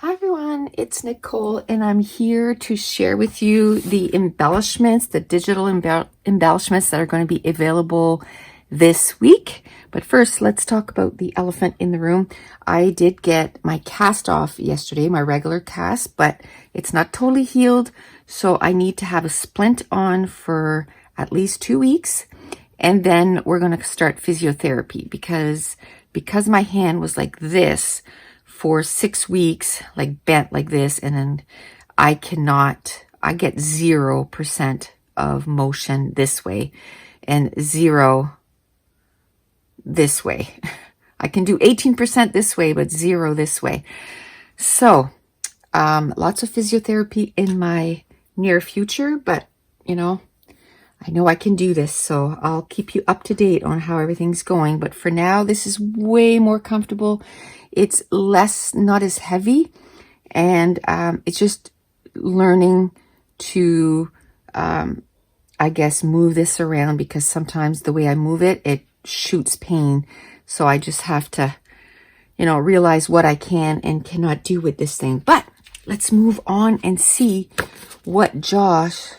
Hi everyone, it's Nicole and I'm here to share with you the embellishments, the digital embellishments that are going to be available this week. But first, let's talk about the elephant in the room. I did get my cast off yesterday, my regular cast, but it's not totally healed. So I need to have a splint on for at least 2 weeks. And then we're going to start physiotherapy because my hand was like this for 6 weeks, like bent like this, and then I get 0% of motion this way and 0 this way. I can do 18% this way, but 0 this way. So, lots of physiotherapy in my near future, but I know I can do this, so I'll keep you up to date on how everything's going. But for now, this is way more comfortable. It's not as heavy, and it's just learning to, I guess, move this around, because sometimes the way I move it, it shoots pain. So I just have to, realize what I can and cannot do with this thing. But let's move on and see what Josh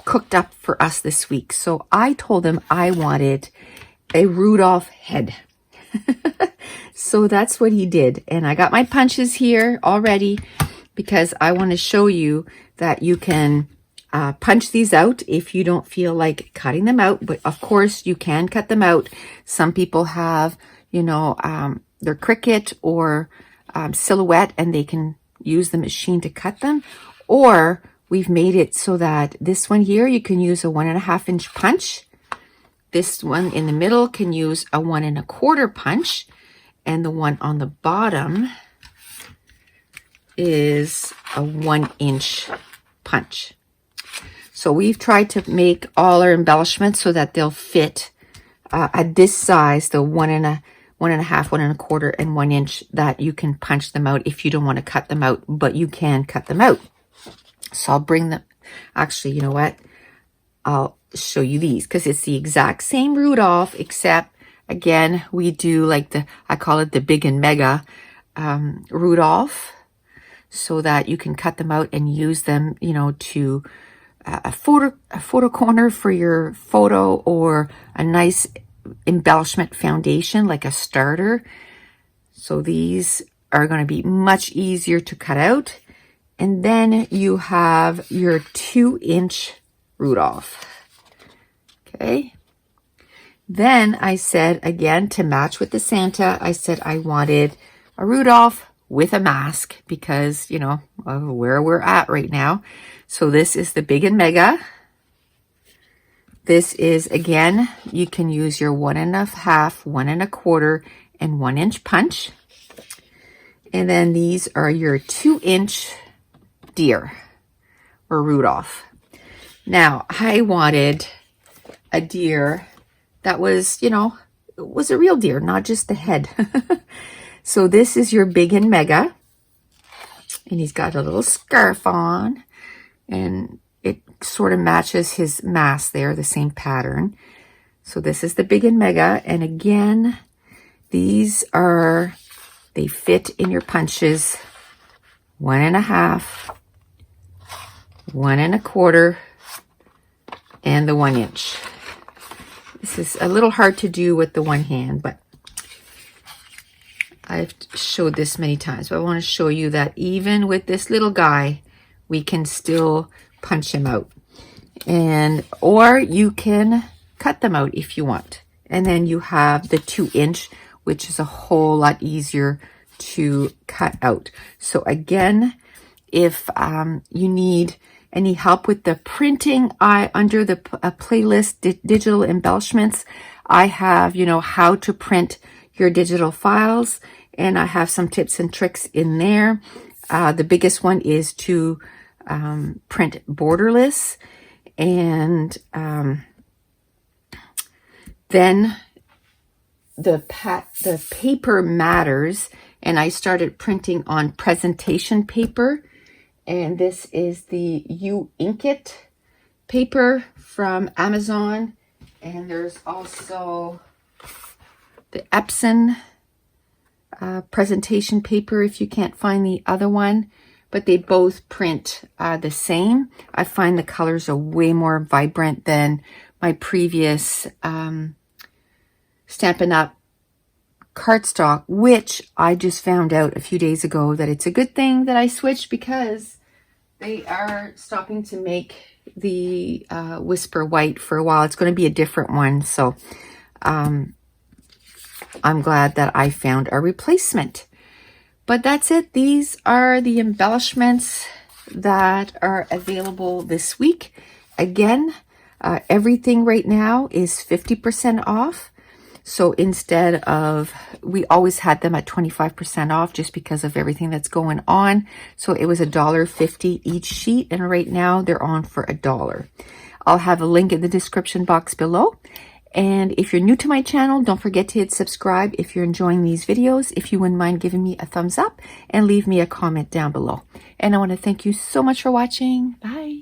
cooked up for us this week. So I told him I wanted a Rudolph head. So that's what he did. And I got my punches here already because I want to show you that you can punch these out if you don't feel like cutting them out. But of course you can cut them out. Some people have, their Cricut or Silhouette, and they can use the machine to cut them. Or we've made it so that this one here, you can use a 1.5 inch punch. This one in the middle can use a 1 1/4 punch. And the one on the bottom is a 1 inch punch. So we've tried to make all our embellishments so that they'll fit at this size, the 1.5, 1 1/4, and 1 inch, that you can punch them out if you don't want to cut them out, but you can cut them out. So I'll bring them. Actually, you know what? I'll show you these because it's the exact same Rudolph, except again, we do like I call it the big and mega Rudolph, so that you can cut them out and use them, to a photo corner for your photo, or a nice embellishment foundation, like a starter. So these are going to be much easier to cut out. And then you have your 2 inch Rudolph. Okay. Then I said, again, to match with the Santa, I said I wanted a Rudolph with a mask because, of where we're at right now. So this is the big and mega. This is, again, you can use your 1 1/2, 1 1/4, and 1 inch punch. And then these are your 2 inch deer or Rudolph. Now, I wanted a deer that was, was a real deer, not just the head. So this is your big and mega. And he's got a little scarf on, and it sort of matches his mask there, the same pattern. So this is the big and mega. And again, they fit in your punches, 1 1/2, 1 1/4, and the 1 inch. This is a little hard to do with the one hand, but I've showed this many times. But I want to show you that even with this little guy, we can still punch him out. Or you can cut them out if you want. And then you have the 2 inch, which is a whole lot easier to cut out. So again, if you need any help with the printing, under the playlist digital embellishments, I have, how to print your digital files, and I have some tips and tricks in there. The biggest one is to print borderless, and then the paper matters, and I started printing on presentation paper. And this is the You Ink It paper from Amazon. And there's also the Epson presentation paper if you can't find the other one, but they both print the same. I find the colors are way more vibrant than my previous Stampin' Up! Cardstock, which I just found out a few days ago that it's a good thing that I switched, because they are stopping to make the Whisper White for a while. It's going to be a different one, so I'm glad that I found a replacement. But that's it. These are the embellishments that are available this week. Again, everything right now is 50% off. So instead of, we always had them at 25% off just because of everything that's going on. So it was $1.50 each sheet, and right now they're on for $1. I'll have a link in the description box below. And if you're new to my channel, don't forget to hit subscribe if you're enjoying these videos. If you wouldn't mind giving me a thumbs up and leave me a comment down below. And I want to thank you so much for watching. Bye.